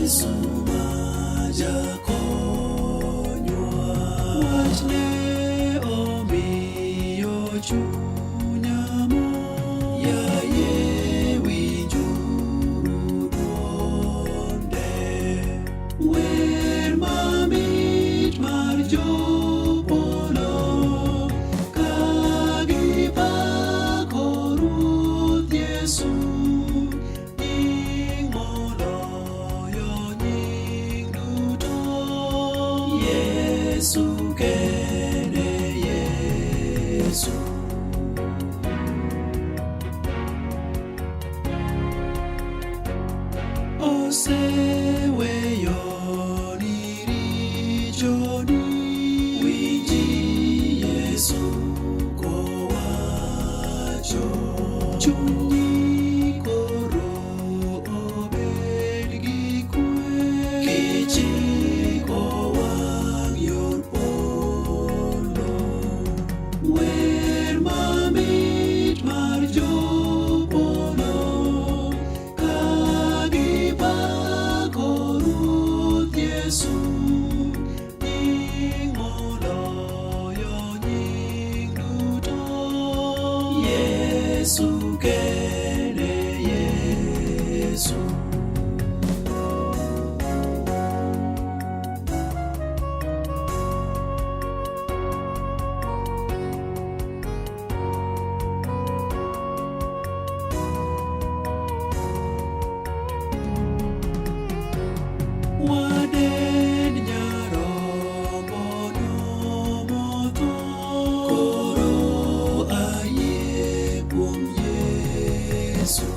Yesu ma jakonywa, wachne omiyo chunya mor. Yaye winjuru dwonde, wer mamit mar jopolo ka gipako Ruoth Yesu. Nying moloyo nying duto, Yesu kende Yesu. Oseweyoni richoni, winji Yesu kowacho. Chunyi koro obed gi kwe, kichiko wang' yor polo. Wer mamit mar jopolo ka gipako Ruoth Yesu. Nying moloyo nying duto, Yesu kende Yesu. Waden nyarombo nomotho, koro ayie kuom Yesu.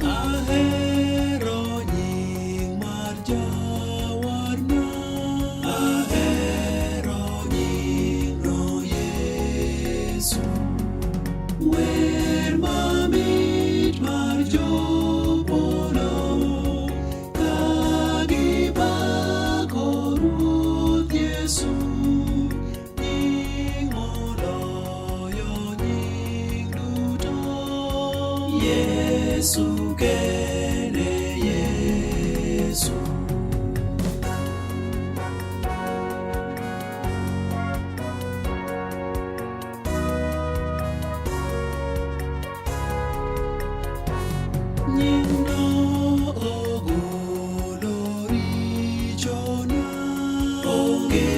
Ahero nying mar Jawarna, ahero nyingno Yesu. Wer mamit mar jopolo ka gipako Ruoth Yesu. Nying moloyo nying duto, Yesu kende Yesu. Nyingno ogolo richona, onge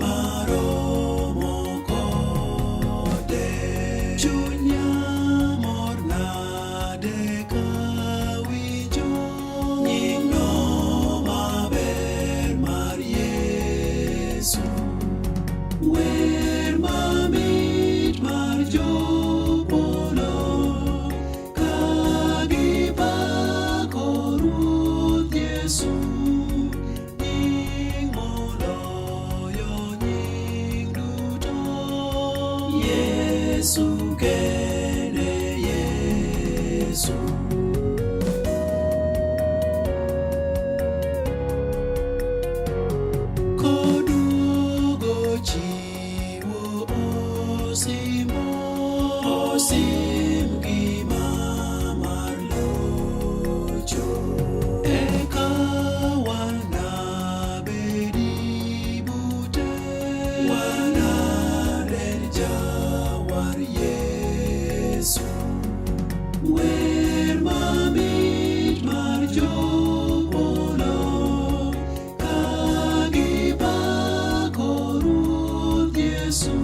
maromo kode. Chunya mor nade kawinjo nyingno maber mar Yesu. Wer mamit mar jopolo ka gipako Ruoth Yesu. Nying moloyo nying duto, Yesu kende Yesu. Koduogo chiwo osim gima mar locho. Eka wanabedi bute, wanaden Jawar Yesu. Wer mamit mar jopolo ka gipako Ruoth Yesu.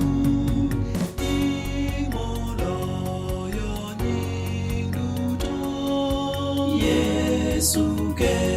Nying moloyo nying duto, Yesu kende